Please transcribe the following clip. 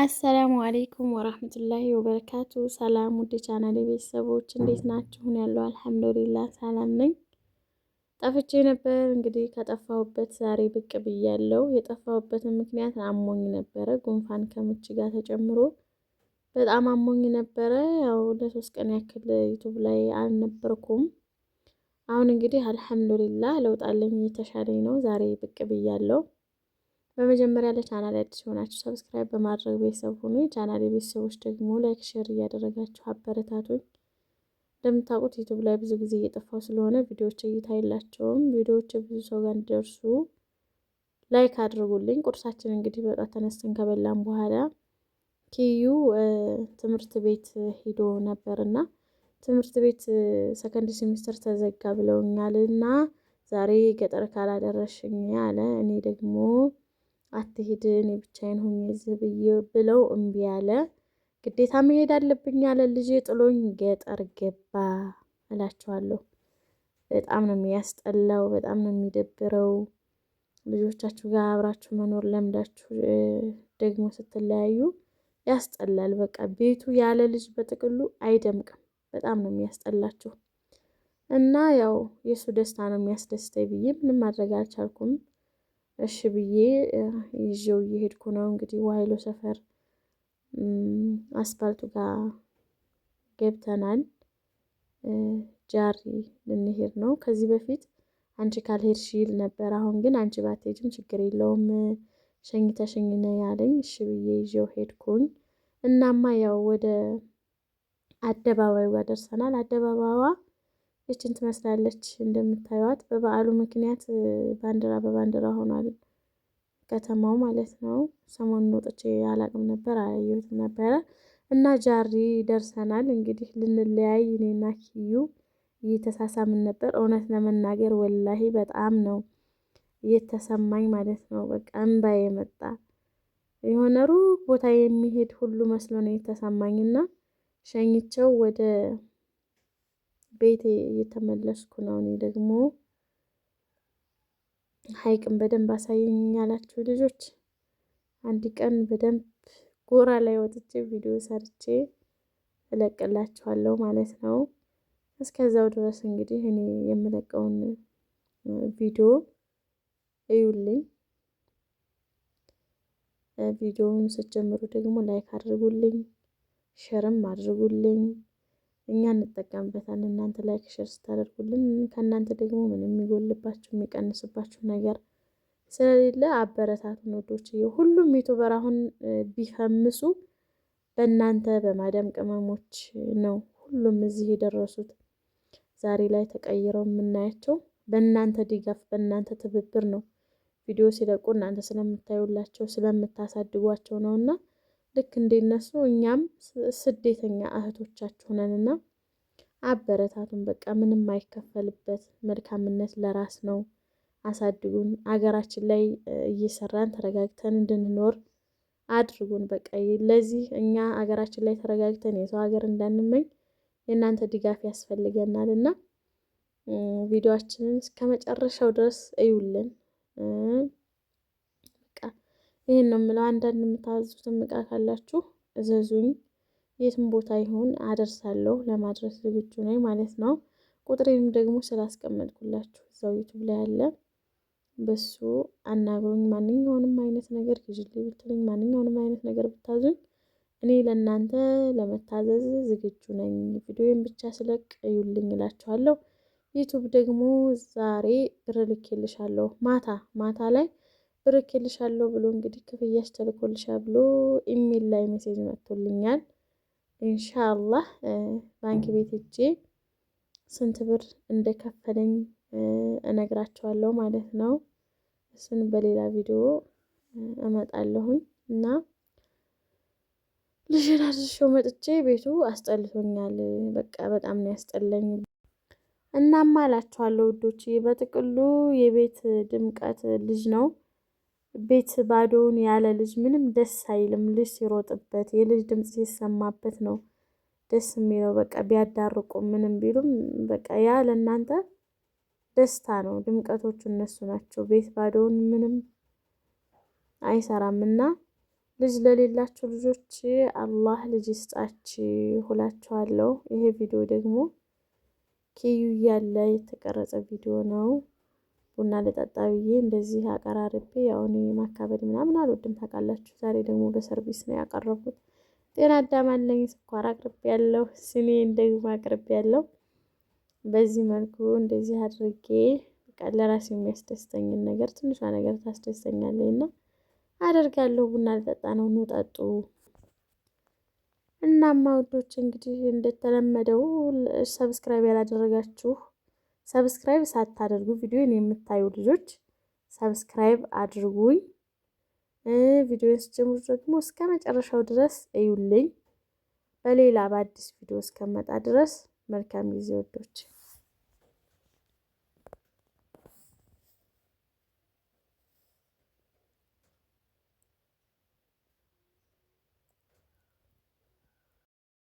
አሰላሙ አሌይኩም ወራህመቱላሂ ወበረካቱ። ሰላም ውድ ቻናል ቤተሰቦች እንዴት ናችሁን? ያለው አልሐምዱሊላህ ሰላም ነኝ። ጠፍቼ ነበር እንግዲህ ከጠፋሁበት ዛሬ ብቅ ብያለሁ። የጠፋሁበትን ምክንያት አሞኝ ነበረ። ጉንፋን ከምች ጋር ተጨምሮ በጣም አሞኝ ነበረ። ያው ለ3 ቀን ያክል ዩቱብ ላይ አልነበርኩም። አሁን እንግዲህ አልሐምዱሊላህ ለውጥ አለኝ፣ እየተሻለኝ ነው። ዛሬ ብቅ ብያለሁ። በመጀመሪያ ለቻናል አዲስ የሆናችሁ ሰብስክራይብ በማድረግ ቤተሰብ ሁኑ። የቻናል ቤተሰቦች ደግሞ ላይክ፣ ሼር እያደረጋችሁ አበረታቱኝ። እንደምታውቁት ዩቱብ ላይ ብዙ ጊዜ እየጠፋው ስለሆነ ቪዲዮዎች እይታ የላቸውም። ቪዲዮዎች ብዙ ሰው ጋር እንዲደርሱ ላይክ አድርጉልኝ። ቁርሳችን እንግዲህ በጧት ተነስተን ከበላን በኋላ ኪዩ ትምህርት ቤት ሂዶ ነበርና ትምህርት ቤት ሰከንድ ሴሚስተር ተዘጋ ብለውኛል እና ዛሬ ገጠር ካላደረሽኝ አለ። እኔ ደግሞ አትሄድ እኔ ብቻዬን ሆኜ ዝም ብለው እምቢ አለ። ግዴታ መሄድ አለብኝ አለ። ልጄ ጥሎኝ ገጠር ገባ እላችኋለሁ። በጣም ነው የሚያስጠላው፣ በጣም ነው የሚደብረው። ልጆቻችሁ ጋር አብራችሁ መኖር ለምዳችሁ ደግሞ ስትለያዩ ያስጠላል። በቃ ቤቱ ያለ ልጅ በጥቅሉ አይደምቅም። በጣም ነው የሚያስጠላችሁ እና ያው የእሱ ደስታ ነው የሚያስደስተኝ ብዬ ምንም ማድረግ አልቻልኩም። እሺ ብዬ ይዤው እየሄድኩ ነው። እንግዲህ ዋይሎ ሰፈር አስፋልቱ ጋር ገብተናል። ጃሪ ልንሄድ ነው። ከዚህ በፊት አንቺ ካልሄድሽ ይል ነበር። አሁን ግን አንቺ ባትሄጂም ችግር የለውም ሸኝተሽኝ ነይ ያለኝ። እሺ ብዬ ይዤው ሄድኩኝ። እናማ ያው ወደ አደባባዩ ጋር ደርሰናል። አደባባዋ ይችን ትመስላለች እንደምታዩት። በበዓሉ ምክንያት ባንዲራ በባንዲራ ሆኗል ከተማው ማለት ነው። ሰሞኑን ወጥቼ አላቅም ነበር፣ አላየሁትም ነበረ እና ጃሪ ደርሰናል። እንግዲህ ልንለያይ እኔና ኪዩ እየተሳሳምን ነበር። እውነት ለመናገር ወላሂ በጣም ነው እየተሰማኝ ማለት ነው። በቃ እምባዬ መጣ። የሆነ ሩቅ ቦታ የሚሄድ ሁሉ መስሎ ነው የተሰማኝና ሸኝቸው ወደ ቤቴ እየተመለስኩ ነው። እኔ ደግሞ ሀይቅን በደንብ አሳየኝ ያላችሁ ልጆች አንድ ቀን በደንብ ጎራ ላይ ወጥቼ ቪዲዮ ሰርቼ እለቅላችኋለሁ ማለት ነው። እስከዛው ድረስ እንግዲህ እኔ የምለቀውን ቪዲዮ እዩልኝ። ቪዲዮውን ስትጀምሩ ደግሞ ላይክ አድርጉልኝ፣ ሸርም አድርጉልኝ። እኛ እንጠቀምበታለን። እናንተ ላይክ ሼር ስታደርጉልን ከእናንተ ደግሞ ምንም የሚጎልባችሁ የሚቀንስባችሁ ነገር ስለሌለ አበረታቱን ወዶችዬ። ሁሉም ዩቱበር አሁን ቢፈምሱ በእናንተ በማዳም ቅመሞች ነው ሁሉም እዚህ የደረሱት። ዛሬ ላይ ተቀይረው የምናያቸው በእናንተ ድጋፍ በእናንተ ትብብር ነው። ቪዲዮ ሲለቁ እናንተ ስለምታዩላቸው ስለምታሳድጓቸው ነው እና ልክ እንደነሱ እኛም ስደተኛ እህቶቻችሁ ነንና አበረታቱን። በቃ ምንም አይከፈልበት፣ መልካምነት ለራስ ነው። አሳድጉን። አገራችን ላይ እየሰራን ተረጋግተን እንድንኖር አድርጉን። በቃ ለዚህ እኛ አገራችን ላይ ተረጋግተን የሰው ሀገር እንዳንመኝ የእናንተ ድጋፍ ያስፈልገናል እና ቪዲዮአችንን እስከ መጨረሻው ድረስ እዩልን። ይሄን ነው የምለው። አንዳንድ የምታዙትን እቃ ካላችሁ እዘዙኝ። የትም ቦታ ይሁን አደርሳለሁ፣ ለማድረስ ዝግጁ ነኝ ማለት ነው። ቁጥሬንም ደግሞ ስላስቀመጥኩላችሁ እዛው ዩቱብ ላይ አለ፣ በሱ አናግሩኝ። ማንኛውንም አይነት ነገር ግዢልኝ ብትሉኝ፣ ማንኛውንም አይነት ነገር ብታዙኝ እኔ ለእናንተ ለመታዘዝ ዝግጁ ነኝ። ቪዲዮን ብቻ ስለቅ እዩልኝ እላችኋለሁ። ዩቱብ ደግሞ ዛሬ ብር ልኬልሻለሁ ማታ ላይ ብር ልኬልሻለሁ ብሎ እንግዲህ ክፍያሽ ተልኮልሻል ብሎ ኢሜል ላይ ሜሴጅ መጥቶልኛል። ኢንሻአላህ ባንክ ቤት ሄጄ ስንት ብር እንደከፈለኝ እነግራቸዋለሁ ማለት ነው። እሱን በሌላ ቪዲዮ እመጣለሁኝ እና ልጅን አዝዤው መጥቼ ቤቱ አስጠልቶኛል። በቃ በጣም ነው ያስጠላኝ። እናማ እላችኋለሁ ውዶች፣ በጥቅሉ የቤት ድምቀት ልጅ ነው። ቤት ባዶውን ያለ ልጅ ምንም ደስ አይልም። ልጅ ሲሮጥበት የልጅ ድምፅ ሲሰማበት ነው ደስ የሚለው። በቃ ቢያዳርቁ ምንም ቢሉም በቃ ያ ለእናንተ ደስታ ነው። ድምቀቶቹ እነሱ ናቸው። ቤት ባዶውን ምንም አይሰራምና ልጅ ለሌላችሁ ልጆች አላህ ልጅ ይስጣችሁ እላችኋለሁ። ይሄ ቪዲዮ ደግሞ ኪዩ እያለ የተቀረጸ ቪዲዮ ነው። ቡና ልጠጣ ብዬ እንደዚህ አቀራርቤ፣ ያው እኔ ማካበድ ምናምን አልወድም ታውቃላችሁ። ዛሬ ደግሞ በሰርቪስ ነው ያቀረብኩት። ጤና አዳም አለኝ፣ ስኳር አቅርቤ ያለው፣ ስኔን ደግሞ አቅርቤ ያለው። በዚህ መልኩ እንደዚህ አድርጌ በቃ ለራሴ የሚያስደስተኝን ነገር ትንሿ ነገር ታስደስተኛለች እና አደርጋለሁ። ቡና ልጠጣ ነው፣ ኑ ጠጡ። እናማ ውዶች እንግዲህ እንደተለመደው ሰብስክራይብ ያላደረጋችሁ ሰብስክራይብ ሳታደርጉ ቪዲዮን የምታዩ ልጆች ሰብስክራይብ አድርጉኝ። ቪዲዮን ስጀምሩ ደግሞ እስከ መጨረሻው ድረስ እዩልኝ። በሌላ በአዲስ ቪዲዮ እስከመጣ ድረስ መልካም ጊዜ ወዶች።